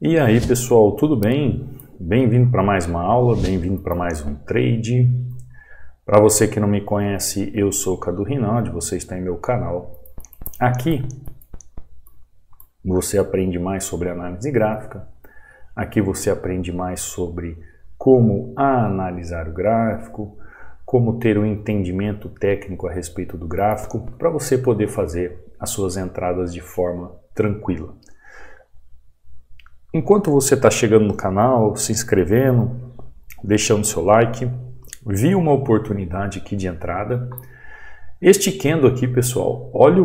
E aí pessoal, tudo bem? Bem-vindo para mais uma aula, bem-vindo para mais um trade. Para você que não me conhece, eu sou o Cadu Rinaldi, você está em meu canal. Aqui você aprende mais sobre análise gráfica, aqui você aprende mais sobre como analisar o gráfico, como ter um entendimento técnico a respeito do gráfico, para você poder fazer as suas entradas de forma tranquila. Enquanto você está chegando no canal, se inscrevendo, deixando seu like, viu uma oportunidade aqui de entrada. Este candle aqui, pessoal, olha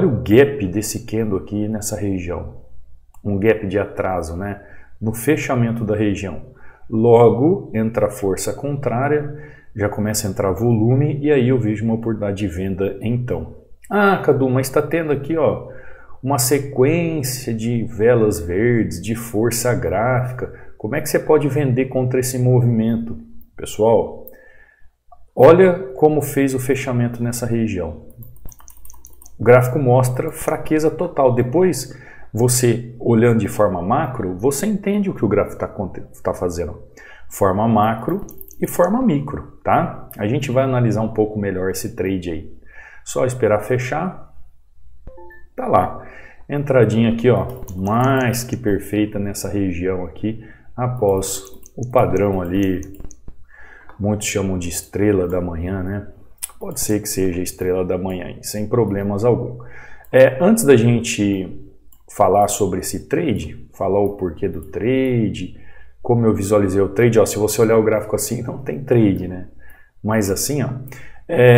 o gap desse candle aqui nessa região. Um gap de atraso, né? No fechamento da região. Logo, entra a força contrária, já começa a entrar volume e aí eu vejo uma oportunidade de venda então. Ah, Cadu, mas está tendo aqui, ó, uma sequência de velas verdes, de força gráfica. Como é que você pode vender contra esse movimento? Pessoal, olha como fez o fechamento nessa região. O gráfico mostra fraqueza total. Depois, você olhando de forma macro, você entende o que o gráfico está fazendo. Forma macro e forma micro, tá? A gente vai analisar um pouco melhor esse trade aí. Só esperar fechar. Tá lá, entradinha aqui, ó, mais que perfeita nessa região aqui, após o padrão ali, muitos chamam de estrela da manhã, né? Pode ser que seja estrela da manhã, sem problemas algum. Antes da gente falar sobre esse trade, falar o porquê do trade, como eu visualizei o trade, ó, se você olhar o gráfico assim, não tem trade, né? Mas assim, ó,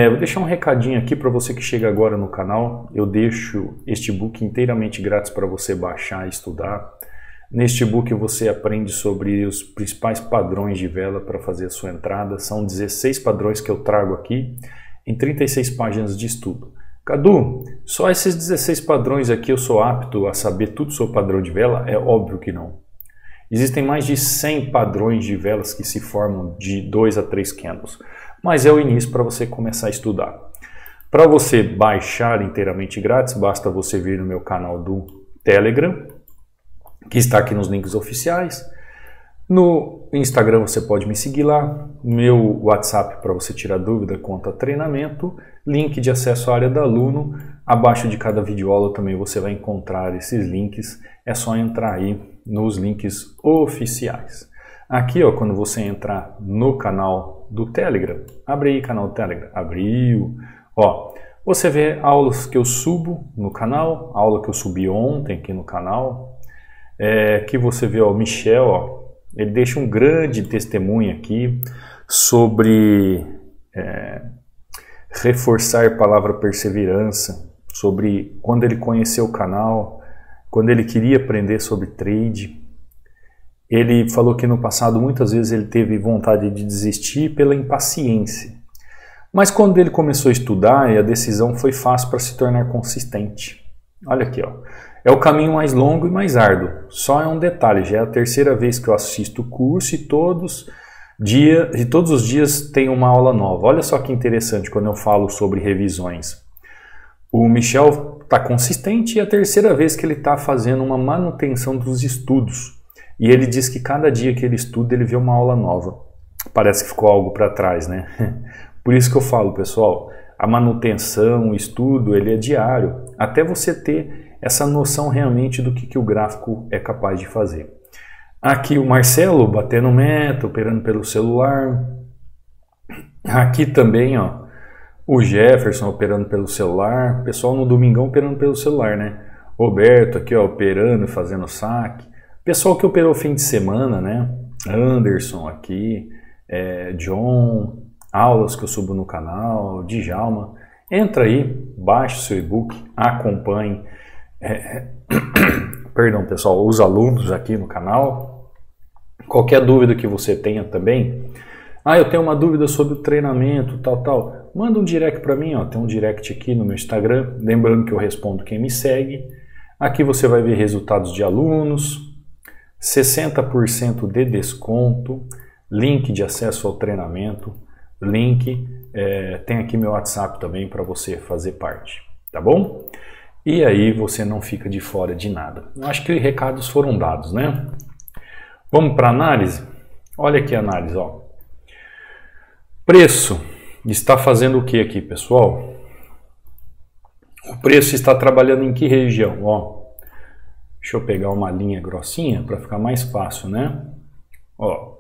vou deixar um recadinho aqui para você que chega agora no canal. Eu deixo este book inteiramente grátis para você baixar e estudar. Neste book você aprende sobre os principais padrões de vela para fazer a sua entrada. São 16 padrões que eu trago aqui em 36 páginas de estudo. Cadu, só esses 16 padrões aqui eu sou apto a saber tudo sobre padrão de vela? É óbvio que não. Existem mais de 100 padrões de velas que se formam de 2 a 3 candles. Mas é o início para você começar a estudar. Para você baixar inteiramente grátis, basta você vir no meu canal do Telegram, que está aqui nos links oficiais. No Instagram você pode me seguir lá. Meu WhatsApp para você tirar dúvida quanto a treinamento. Link de acesso à área do aluno. Abaixo de cada videoaula também você vai encontrar esses links. É só entrar aí nos links oficiais. Aqui, ó, quando você entrar no canal do Telegram, abre aí canal do Telegram, abriu, ó, você vê aulas que eu subo no canal, aula que eu subi ontem aqui no canal, que você vê, ó, o Michel, ó, ele deixa um grande testemunho aqui sobre reforçar a palavra perseverança, sobre quando ele conheceu o canal, quando ele queria aprender sobre trade. Ele falou que no passado muitas vezes ele teve vontade de desistir pela impaciência. Mas quando ele começou a estudar, a decisão foi fácil para se tornar consistente. Olha aqui, ó. É o caminho mais longo e mais árduo. Só é um detalhe, já é a terceira vez que eu assisto o curso e todos os dias tem uma aula nova. Olha só que interessante quando eu falo sobre revisões. O Michel está consistente e é a terceira vez que ele está fazendo uma manutenção dos estudos. E ele diz que cada dia que ele estuda, ele vê uma aula nova. Parece que ficou algo para trás, né? Por isso que eu falo, pessoal, a manutenção, o estudo, ele é diário, até você ter essa noção realmente do que o gráfico é capaz de fazer. Aqui o Marcelo batendo meta, operando pelo celular. Aqui também, ó, o Jefferson operando pelo celular. Pessoal no domingão operando pelo celular, né? Roberto aqui, ó, operando e fazendo saque. Pessoal que operou fim de semana, né? Anderson aqui, John, aulas que eu subo no canal, Djalma. Entra aí, baixe o seu e-book, acompanhe. Perdão, pessoal, os alunos aqui no canal. Qualquer dúvida que você tenha também. Ah, eu tenho uma dúvida sobre o treinamento, tal. Manda um direct para mim, ó. Tem um direct aqui no meu Instagram. Lembrando que eu respondo quem me segue. Aqui você vai ver resultados de alunos. 60% de desconto, link de acesso ao treinamento, tem aqui meu WhatsApp também para você fazer parte, tá bom? e aí você não fica de fora de nada. Eu acho que recados foram dados, né? Vamos para a análise? Olha aqui a análise, ó. Preço está fazendo o que aqui, pessoal? O preço está trabalhando em que região? Ó, deixa eu pegar uma linha grossinha para ficar mais fácil, né? Ó,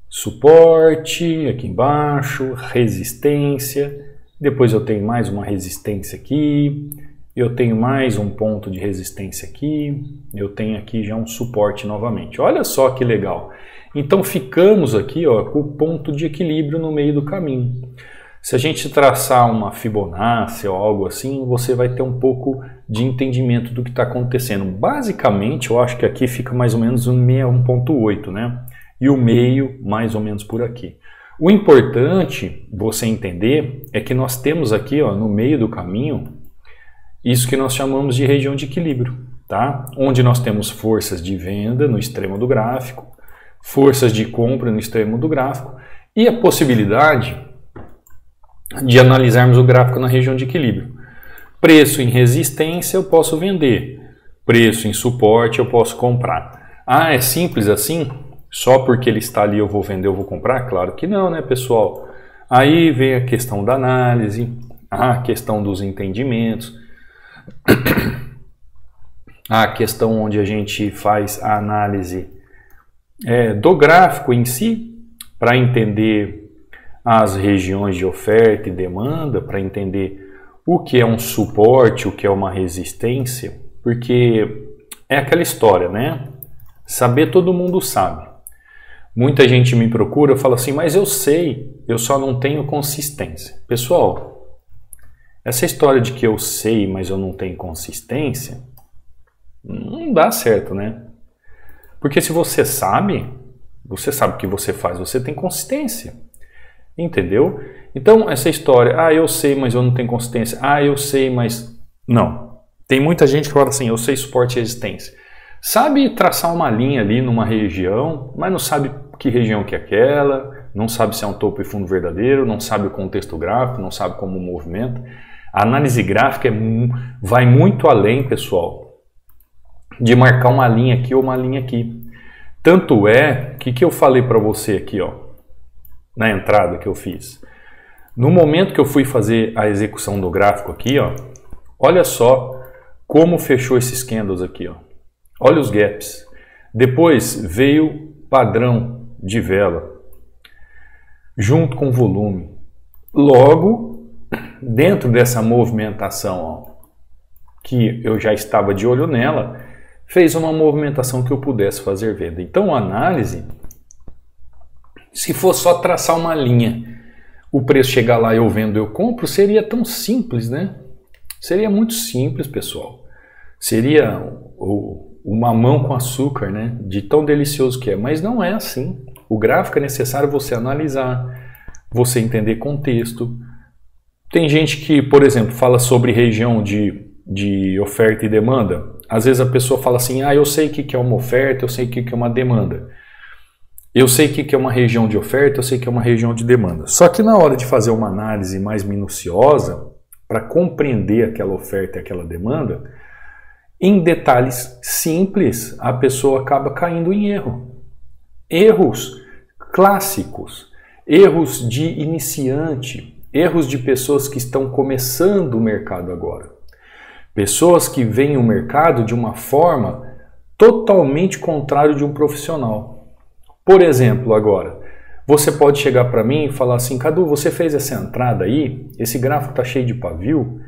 suporte aqui embaixo, resistência, depois eu tenho mais uma resistência aqui, eu tenho mais um ponto de resistência aqui, eu tenho aqui já um suporte novamente. Olha só que legal. Então ficamos aqui, ó, com o ponto de equilíbrio no meio do caminho. Se a gente traçar uma Fibonacci ou algo assim, você vai ter um pouco de entendimento do que está acontecendo. Basicamente, eu acho que aqui fica mais ou menos 1.8, né? E o meio mais ou menos por aqui. O importante você entender é que nós temos aqui, ó, no meio do caminho, isso que nós chamamos de região de equilíbrio, tá? Onde nós temos forças de venda no extremo do gráfico, forças de compra no extremo do gráfico e a possibilidade de analisarmos o gráfico na região de equilíbrio. Preço em resistência eu posso vender, preço em suporte eu posso comprar. Ah, é simples assim? Só porque ele está ali eu vou vender, eu vou comprar? Claro que não, né, pessoal? Aí vem a questão da análise, a questão dos entendimentos, a questão onde a gente faz a análise do gráfico em si, para entender as regiões de oferta e demanda, para entender o que é um suporte, o que é uma resistência, porque é aquela história, né? Saber todo mundo sabe. Muita gente me procura e fala assim, mas eu sei, eu só não tenho consistência. Pessoal, essa história de que eu sei, mas eu não tenho consistência, não dá certo, né? Porque se você sabe o que você faz, você tem consistência. Entendeu? Então, essa história, eu sei, mas eu não tenho consistência. Eu sei, mas... Não. Tem muita gente que fala assim, eu sei suporte e resistência. Sabe traçar uma linha ali numa região, mas não sabe que região que é aquela, não sabe se é um topo e fundo verdadeiro, não sabe o contexto gráfico, não sabe como movimenta. A análise gráfica vai muito além, pessoal, de marcar uma linha aqui ou uma linha aqui. Tanto é, o que eu falei para você aqui, ó, na entrada que eu fiz. No momento que eu fui fazer a execução do gráfico aqui, ó, olha só como fechou esses candles aqui, ó. Olha os gaps. Depois veio padrão de vela, junto com volume. Logo, dentro dessa movimentação, ó, que eu já estava de olho nela, fez uma movimentação que eu pudesse fazer venda. Então, a análise, se for só traçar uma linha, o preço chegar lá, eu vendo, eu compro, seria tão simples, né? Seria muito simples, pessoal. Seria o mamão com açúcar, né? De tão delicioso que é. Mas não é assim. O gráfico é necessário você analisar, você entender contexto. Tem gente que, por exemplo, fala sobre região de oferta e demanda. Às vezes a pessoa fala assim, eu sei o que é uma oferta, eu sei o que é uma demanda. Eu sei o que é uma região de oferta, eu sei o que é uma região de demanda. Só que na hora de fazer uma análise mais minuciosa, para compreender aquela oferta e aquela demanda, em detalhes simples, a pessoa acaba caindo em erro. Erros clássicos, erros de iniciante, erros de pessoas que estão começando o mercado agora. Pessoas que veem o mercado de uma forma totalmente contrária de um profissional. Por exemplo, agora, você pode chegar para mim e falar assim, Cadu, você fez essa entrada aí, esse gráfico está cheio de pavio,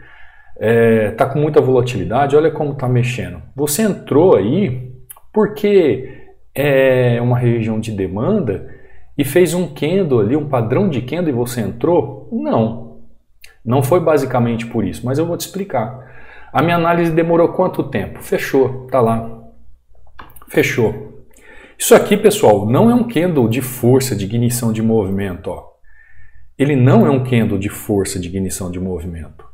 está com muita volatilidade, olha como está mexendo. Você entrou aí porque é uma região de demanda e fez um candle ali, um padrão de candle e você entrou? Não, não foi basicamente por isso, mas eu vou te explicar. A minha análise demorou quanto tempo? Fechou, tá lá. Fechou. Isso aqui, pessoal, não é um candle de força de ignição de movimento. Ó. Ele não é um candle de força de ignição de movimento.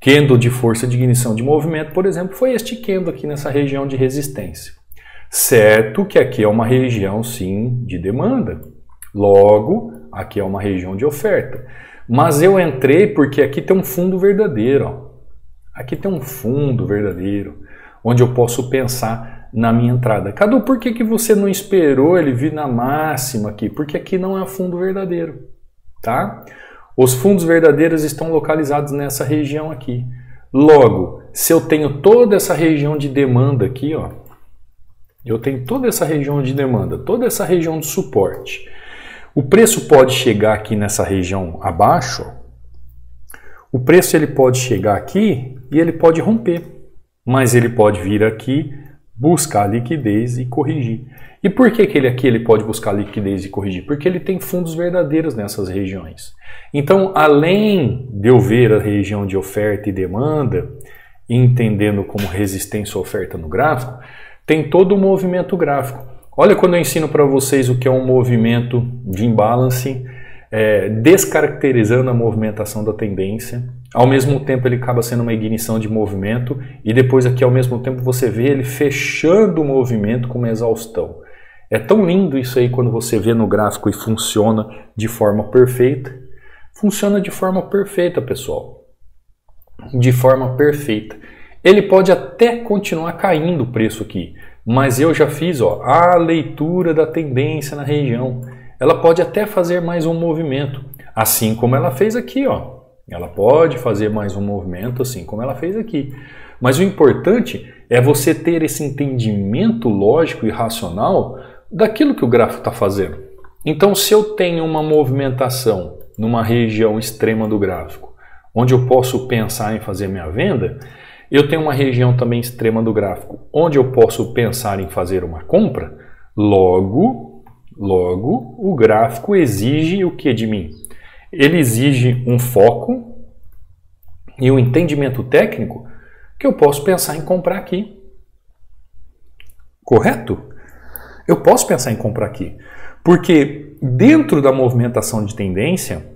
Candle de força de ignição de movimento, por exemplo, foi este candle aqui nessa região de resistência. Certo que aqui é uma região, sim, de demanda. Logo, aqui é uma região de oferta. Mas eu entrei porque aqui tem um fundo verdadeiro. Ó. Aqui tem um fundo verdadeiro, onde eu posso pensar na minha entrada. Cadu, por que você não esperou ele vir na máxima aqui? Porque aqui não é fundo verdadeiro, tá? Os fundos verdadeiros estão localizados nessa região aqui. Logo, se eu tenho toda essa região de demanda aqui, ó, eu tenho toda essa região de demanda, toda essa região de suporte. O preço pode chegar aqui nessa região abaixo, ó. O preço ele pode chegar aqui e ele pode romper, mas ele pode vir aqui, buscar liquidez e corrigir. E por que ele pode buscar liquidez e corrigir? Porque ele tem fundos verdadeiros nessas regiões. Então, além de eu ver a região de oferta e demanda, entendendo como resistência ou oferta no gráfico, tem todo o movimento gráfico. Olha quando eu ensino para vocês o que é um movimento de imbalance, descaracterizando a movimentação da tendência. Ao mesmo tempo ele acaba sendo uma ignição de movimento e depois aqui ao mesmo tempo você vê ele fechando o movimento com uma exaustão. É tão lindo isso aí quando você vê no gráfico e funciona de forma perfeita. Funciona de forma perfeita, pessoal. De forma perfeita. Ele pode até continuar caindo o preço aqui, mas eu já fiz a leitura da tendência na região. Ela pode até fazer mais um movimento, assim como ela fez aqui, ó. Ela pode fazer mais um movimento, assim como ela fez aqui. Mas o importante é você ter esse entendimento lógico e racional daquilo que o gráfico está fazendo. Então, se eu tenho uma movimentação numa região extrema do gráfico, onde eu posso pensar em fazer minha venda, eu tenho uma região também extrema do gráfico, onde eu posso pensar em fazer uma compra, logo o gráfico exige o que de mim? Ele exige um foco e um entendimento técnico que eu posso pensar em comprar aqui. Correto? Eu posso pensar em comprar aqui. Porque dentro da movimentação de tendência,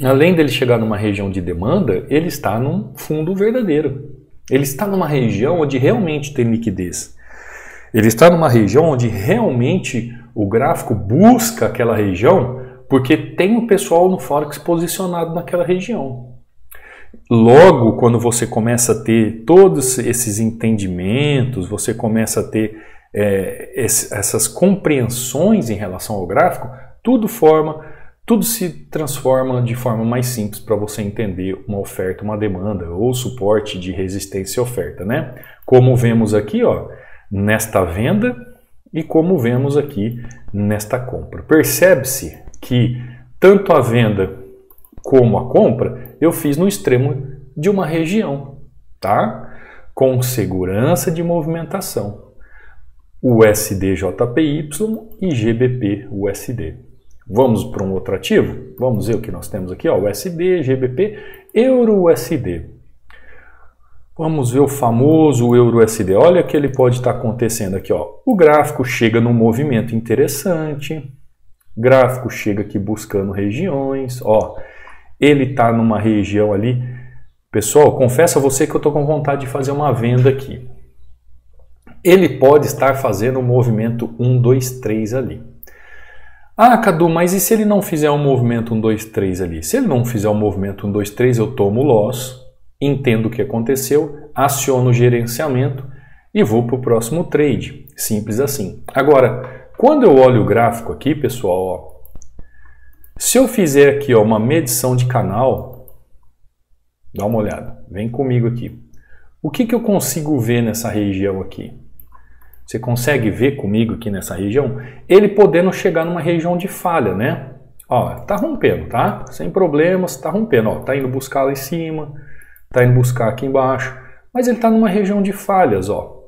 além dele chegar numa região de demanda, ele está num fundo verdadeiro. Ele está numa região onde realmente tem liquidez. Ele está numa região onde realmente o gráfico busca aquela região porque tem o pessoal no Forex posicionado naquela região. Logo, quando você começa a ter todos esses entendimentos, você começa a ter essas compreensões em relação ao gráfico, tudo se transforma de forma mais simples para você entender uma oferta, uma demanda ou suporte de resistência e oferta, né? Como vemos aqui, ó, nesta venda e como vemos aqui nesta compra. Percebe-se que tanto a venda como a compra eu fiz no extremo de uma região, tá? Com segurança de movimentação. USD JPY e GBP USD. Vamos para um outro ativo? Vamos ver o que nós temos aqui, ó, USD, GBP, Euro USD. Vamos ver o famoso Euro USD. Olha o que ele pode estar acontecendo aqui, ó. O gráfico chega num movimento interessante. Gráfico chega aqui buscando regiões, ó. Ele está numa região ali. Pessoal, confesso a você que eu estou com vontade de fazer uma venda aqui. Ele pode estar fazendo um movimento 1, 2, 3 ali. Ah, Cadu, mas e se ele não fizer um movimento 1, 2, 3 ali? Se ele não fizer um movimento 1, 2, 3, eu tomo loss, entendo o que aconteceu, aciono o gerenciamento e vou para o próximo trade. Simples assim. Agora, quando eu olho o gráfico aqui, pessoal, ó, se eu fizer aqui ó, uma medição de canal, dá uma olhada, vem comigo aqui. O que eu consigo ver nessa região aqui? Você consegue ver comigo aqui nessa região? Ele podendo chegar numa região de falha, né? Ó, tá rompendo, tá? Sem problemas, tá rompendo. Ó, tá indo buscar lá em cima, tá indo buscar aqui embaixo. Mas ele tá numa região de falhas, ó.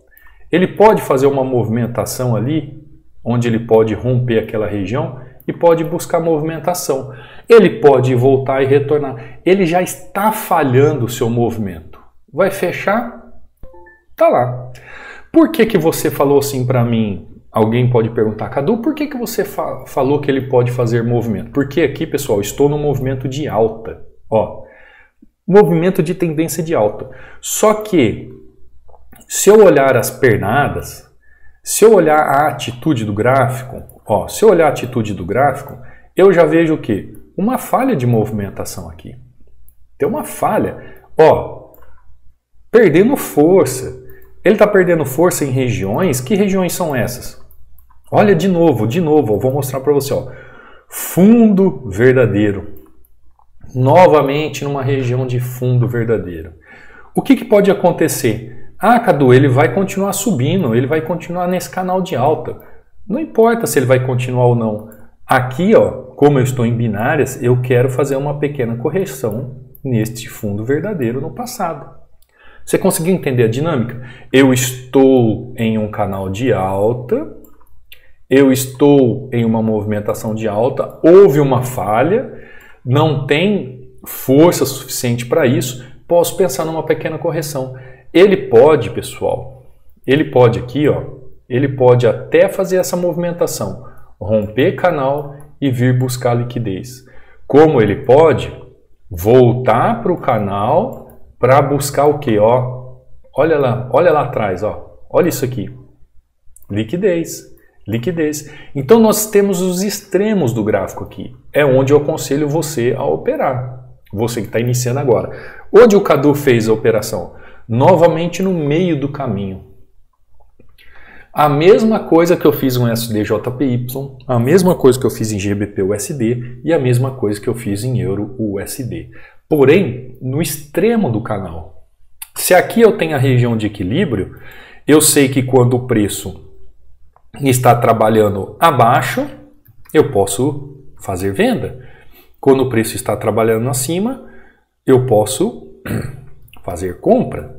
Ele pode fazer uma movimentação ali, onde ele pode romper aquela região e pode buscar movimentação. Ele pode voltar e retornar. Ele já está falhando o seu movimento. Vai fechar? Tá lá. Por que você falou assim para mim? Alguém pode perguntar, Cadu, por que você falou que ele pode fazer movimento? Porque aqui, pessoal, estou no movimento de alta. Ó, movimento de tendência de alta. Só que, se eu olhar as pernadas, se eu olhar a atitude do gráfico, ó, se eu olhar a atitude do gráfico, eu já vejo o quê? Uma falha de movimentação aqui. Tem uma falha. Ó, perdendo força. Ele está perdendo força em regiões. Que regiões são essas? Olha de novo, eu vou mostrar para você. Ó. Fundo verdadeiro. Novamente numa região de fundo verdadeiro. O que pode acontecer? Ah, Cadu, ele vai continuar subindo, ele vai continuar nesse canal de alta. Não importa se ele vai continuar ou não. Aqui, ó, como eu estou em binárias, eu quero fazer uma pequena correção neste fundo verdadeiro no passado. Você conseguiu entender a dinâmica? Eu estou em um canal de alta, eu estou em uma movimentação de alta, houve uma falha, não tem força suficiente para isso, posso pensar numa pequena correção. Ele pode, pessoal, ele pode aqui, ó, ele pode até fazer essa movimentação, romper canal e vir buscar liquidez. Como ele pode voltar para o canal para buscar o que? Ó, olha lá atrás, ó, olha isso aqui, liquidez. Liquidez. Então nós temos os extremos do gráfico aqui. É onde eu aconselho você a operar. Você que está iniciando agora. Onde o Cadu fez a operação? Novamente no meio do caminho. A mesma coisa que eu fiz em SDJPY, a mesma coisa que eu fiz em GBP-USD e a mesma coisa que eu fiz em Euro-USD. Porém, no extremo do canal. Se aqui eu tenho a região de equilíbrio, eu sei que quando o preço está trabalhando abaixo, eu posso fazer venda. Quando o preço está trabalhando acima, eu posso fazer compra.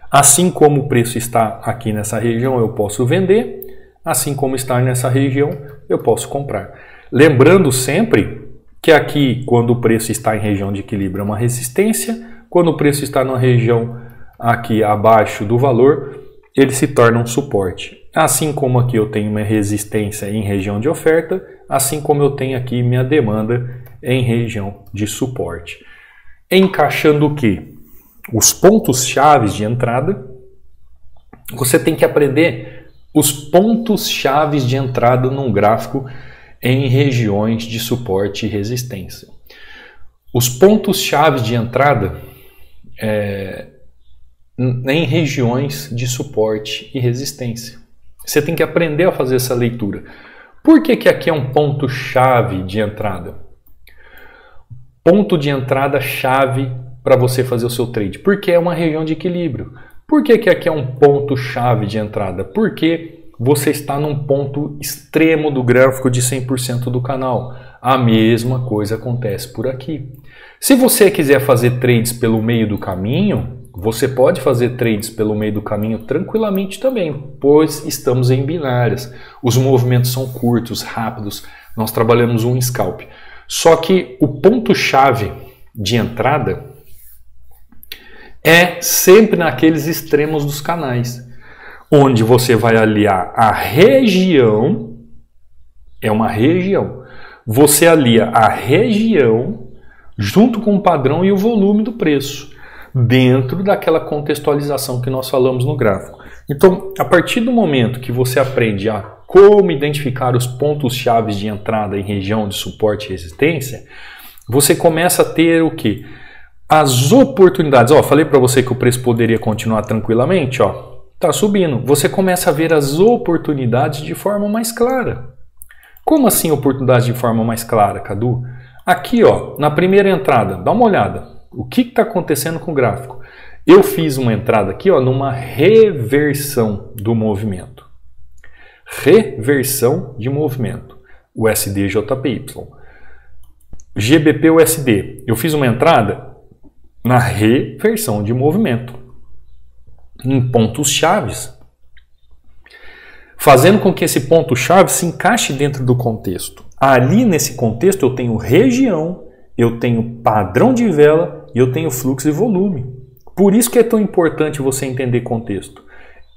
Assim como o preço está aqui nessa região, eu posso vender. Assim como está nessa região, eu posso comprar. Lembrando sempre que aqui, quando o preço está em região de equilíbrio, é uma resistência. Quando o preço está na região aqui abaixo do valor, ele se torna um suporte. Assim como aqui eu tenho minha resistência em região de oferta, assim como eu tenho aqui minha demanda em região de suporte. Encaixando o quê? Os pontos-chave de entrada. Você tem que aprender os pontos-chave de entrada num gráfico em regiões de suporte e resistência. Os pontos-chave de entrada em regiões de suporte e resistência. Você tem que aprender a fazer essa leitura. Por que aqui é um ponto-chave de entrada? Ponto de entrada chave para você fazer o seu trade. Porque é uma região de equilíbrio. Por que aqui é um ponto-chave de entrada? Porque você está num ponto extremo do gráfico de 100% do canal. A mesma coisa acontece por aqui. Se você quiser fazer trades pelo meio do caminho, você pode fazer trades pelo meio do caminho tranquilamente também, pois estamos em binárias. Os movimentos são curtos, rápidos, nós trabalhamos um scalp. Só que o ponto-chave de entrada é sempre naqueles extremos dos canais, onde você vai aliar a região, é uma região, você alia a região junto com o padrão e o volume do preço, dentro daquela contextualização que nós falamos no gráfico. Então, a partir do momento que você aprende a como identificar os pontos-chave de entrada em região de suporte e resistência, você começa a ter o quê? As oportunidades. Ó, falei para você que o preço poderia continuar tranquilamente, ó, tá subindo. Você começa a ver as oportunidades de forma mais clara. Como assim oportunidades de forma mais clara, Cadu? Aqui, ó, na primeira entrada, dá uma olhada. O que está acontecendo com o gráfico? Eu fiz uma entrada aqui, ó, numa reversão do movimento. Reversão de movimento. USD-JPY. GBP-USD. Eu fiz uma entrada na reversão de movimento. Em pontos chaves. Fazendo com que esse ponto-chave se encaixe dentro do contexto. Ali nesse contexto eu tenho região, eu tenho padrão de vela e eu tenho fluxo e volume. Por isso que é tão importante você entender contexto.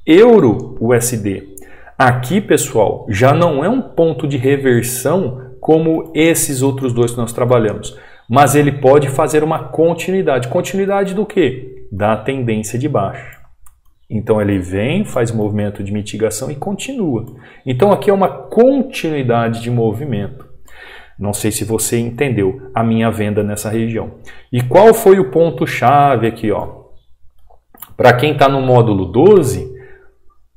Euro-USD. Aqui, pessoal, já não é um ponto de reversão como esses outros dois que nós trabalhamos. Mas ele pode fazer uma continuidade. Continuidade do quê? Da tendência de baixo. Então ele vem, faz movimento de mitigação e continua. Então aqui é uma continuidade de movimento. Não sei se você entendeu a minha venda nessa região. E qual foi o ponto-chave aqui, ó? Para quem está no módulo 12,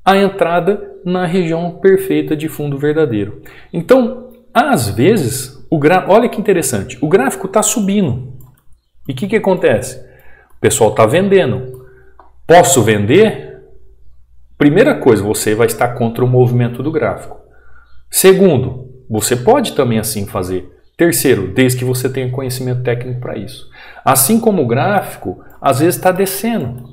a entrada na região perfeita de fundo verdadeiro. Então, às vezes, olha que interessante, o gráfico está subindo. E o que acontece? O pessoal está vendendo. Posso vender? Primeira coisa, você vai estar contra o movimento do gráfico. Segundo, você pode também assim fazer. Terceiro, desde que você tenha conhecimento técnico para isso. Assim como o gráfico, às vezes está descendo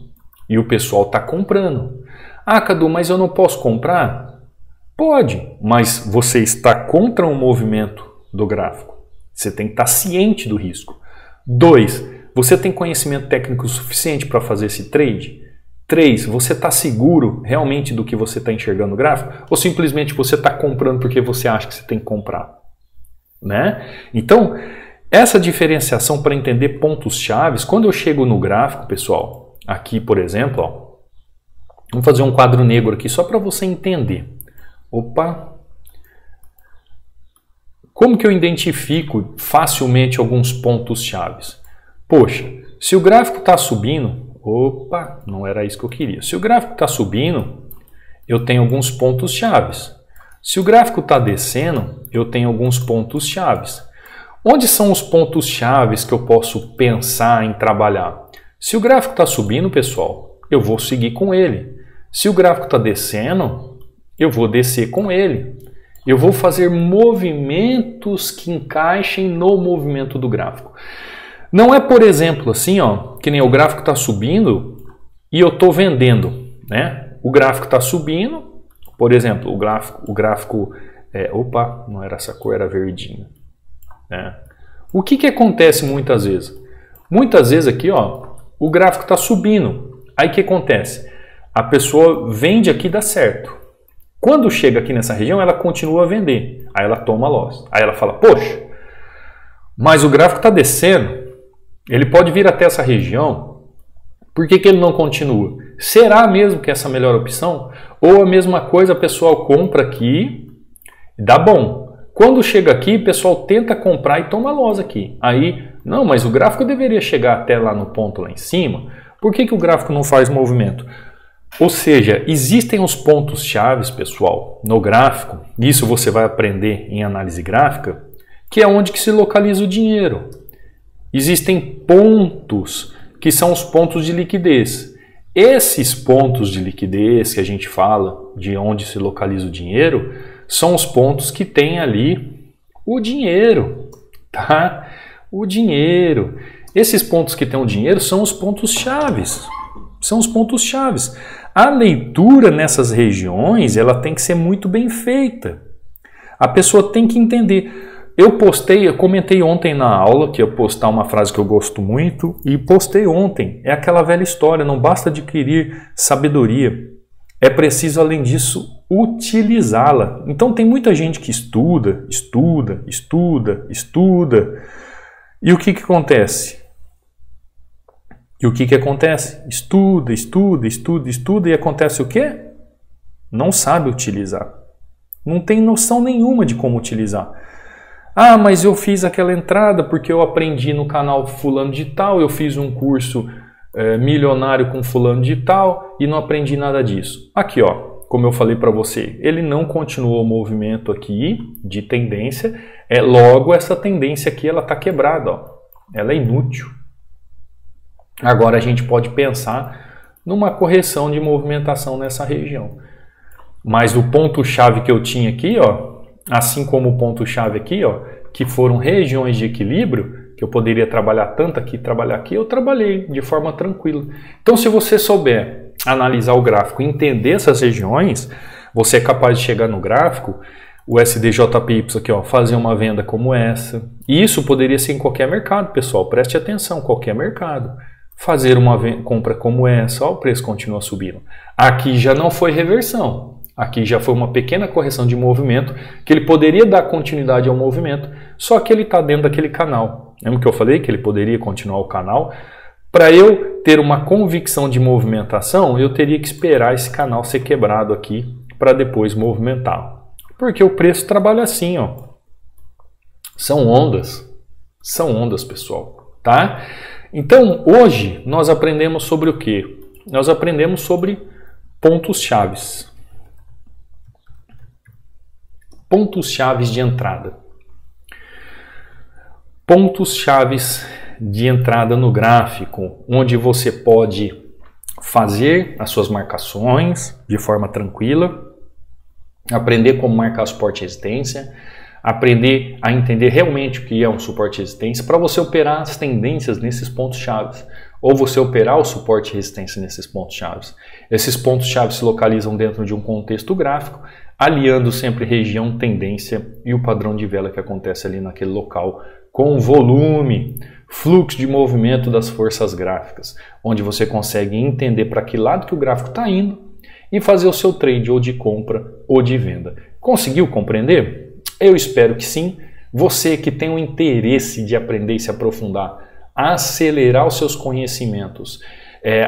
e o pessoal está comprando. Ah, Cadu, mas eu não posso comprar? Pode, mas você está contra o movimento do gráfico. Você tem que estar ciente do risco. 2, você tem conhecimento técnico suficiente para fazer esse trade? 3, você está seguro realmente do que você está enxergando no gráfico? Ou simplesmente você está comprando porque você acha que você tem que comprar? Né? Então, essa diferenciação para entender pontos chaves, quando eu chego no gráfico, pessoal, aqui por exemplo, ó, vamos fazer um quadro negro aqui só para você entender. Opa! Como que eu identifico facilmente alguns pontos chaves? Poxa, se o gráfico está subindo, opa, não era isso que eu queria. Se o gráfico está subindo, eu tenho alguns pontos chaves. Se o gráfico está descendo, eu tenho alguns pontos chaves. Onde são os pontos chaves que eu posso pensar em trabalhar? Se o gráfico está subindo, pessoal, eu vou seguir com ele. Se o gráfico está descendo, eu vou descer com ele. Eu vou fazer movimentos que encaixem no movimento do gráfico. Não é, por exemplo, assim, ó, que nem o gráfico está subindo e eu estou vendendo, né? O gráfico está subindo. Por exemplo, o gráfico opa, não era essa cor, era verdinho. Né? O que acontece muitas vezes? Muitas vezes aqui, ó, o gráfico está subindo. Aí o que acontece? A pessoa vende aqui e dá certo. Quando chega aqui nessa região, ela continua a vender. Aí ela toma loss. Aí ela fala, poxa, mas o gráfico está descendo. Ele pode vir até essa região. Por que ele não continua? Será mesmo que essa é a melhor opção? Ou a mesma coisa, o pessoal compra aqui e dá bom. Quando chega aqui, o pessoal tenta comprar e toma loss aqui. Aí, não, mas o gráfico deveria chegar até lá no ponto lá em cima. Por que o gráfico não faz movimento? Ou seja, existem os pontos chaves, pessoal, no gráfico. Isso você vai aprender em análise gráfica, que é onde que se localiza o dinheiro. Existem pontos que são os pontos de liquidez. Esses pontos de liquidez que a gente fala, de onde se localiza o dinheiro, são os pontos que tem ali o dinheiro, tá? O dinheiro. Esses pontos que tem o dinheiro são os pontos chaves. São os pontos chaves. A leitura nessas regiões, ela tem que ser muito bem feita. A pessoa tem que entender. Eu comentei ontem na aula que eu postar uma frase que eu gosto muito e postei ontem. É aquela velha história, não basta adquirir sabedoria. É preciso, além disso, utilizá-la. Então tem muita gente que estuda. E o que acontece? Estuda e acontece o quê? Não sabe utilizar. Não tem noção nenhuma de como utilizar. Ah, mas eu fiz aquela entrada porque eu aprendi no canal fulano de tal, eu fiz um curso milionário com fulano de tal e não aprendi nada disso. Aqui, ó, como eu falei para você, ele não continuou o movimento aqui de tendência, logo essa tendência aqui ela está quebrada, ó. Ela é inútil. Agora a gente pode pensar numa correção de movimentação nessa região. Mas o ponto-chave que eu tinha aqui, ó, assim como o ponto-chave aqui, ó, que foram regiões de equilíbrio, que eu poderia trabalhar tanto aqui, trabalhar aqui, eu trabalhei de forma tranquila. Então, se você souber analisar o gráfico e entender essas regiões, você é capaz de chegar no gráfico, o SDJPY aqui, ó, fazer uma venda como essa. E isso poderia ser em qualquer mercado, pessoal. Preste atenção, qualquer mercado. Fazer uma compra como essa, ó, o preço continua subindo. Aqui já não foi reversão. Aqui já foi uma pequena correção de movimento, que ele poderia dar continuidade ao movimento, só que ele está dentro daquele canal. Lembra que eu falei que ele poderia continuar o canal? Para eu ter uma convicção de movimentação, eu teria que esperar esse canal ser quebrado aqui para depois movimentar. Porque o preço trabalha assim, ó. São ondas, pessoal, tá? Então, hoje nós aprendemos sobre o quê? nós aprendemos sobre pontos chaves. Pontos chaves de entrada. Pontos chaves de entrada no gráfico, onde você pode fazer as suas marcações de forma tranquila, aprender como marcar suporte e resistência, aprender a entender realmente o que é um suporte e resistência, para você operar as tendências nesses pontos chaves, ou você operar o suporte e resistência nesses pontos chaves. Esses pontos chaves se localizam dentro de um contexto gráfico, aliando sempre região, tendência e o padrão de vela que acontece ali naquele local, com volume, fluxo de movimento das forças gráficas, onde você consegue entender para que lado que o gráfico está indo e fazer o seu trade ou de compra ou de venda. Conseguiu compreender? Eu espero que sim. Você que tem o interesse de aprender e se aprofundar, acelerar os seus conhecimentos,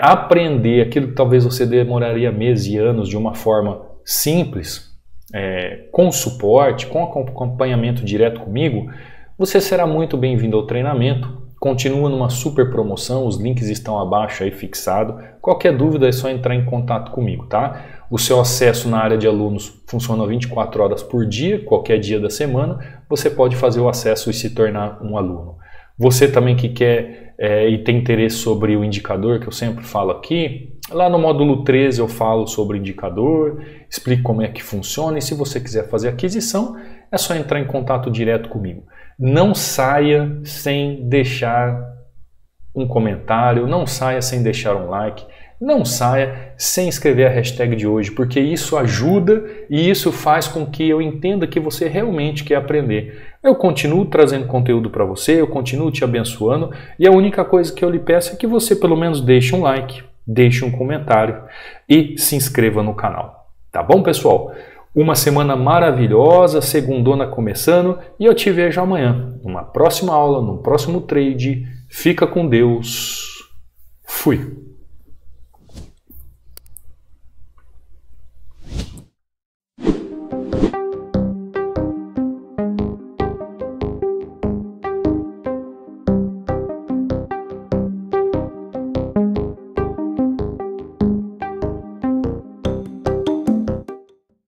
aprender aquilo que talvez você demoraria meses e anos de uma forma simples, com suporte, com acompanhamento direto comigo, você será muito bem-vindo ao treinamento. Continua numa super promoção, os links estão abaixo aí fixado. Qualquer dúvida é só entrar em contato comigo, tá? O seu acesso na área de alunos funciona 24 horas por dia, qualquer dia da semana. Você pode fazer o acesso e se tornar um aluno. Você também que quer e tem interesse sobre o indicador, que eu sempre falo aqui, lá no módulo 13 eu falo sobre o indicador, explico como é que funciona e se você quiser fazer aquisição, é só entrar em contato direto comigo. Não saia sem deixar um comentário, não saia sem deixar um like, não saia sem escrever a hashtag de hoje, porque isso ajuda e isso faz com que eu entenda que você realmente quer aprender. Eu continuo trazendo conteúdo para você, eu continuo te abençoando e a única coisa que eu lhe peço é que você pelo menos deixe um like, deixe um comentário e se inscreva no canal. Tá bom, pessoal? Uma semana maravilhosa, segundona começando e eu te vejo amanhã numa próxima aula, num próximo trade. Fica com Deus. Fui!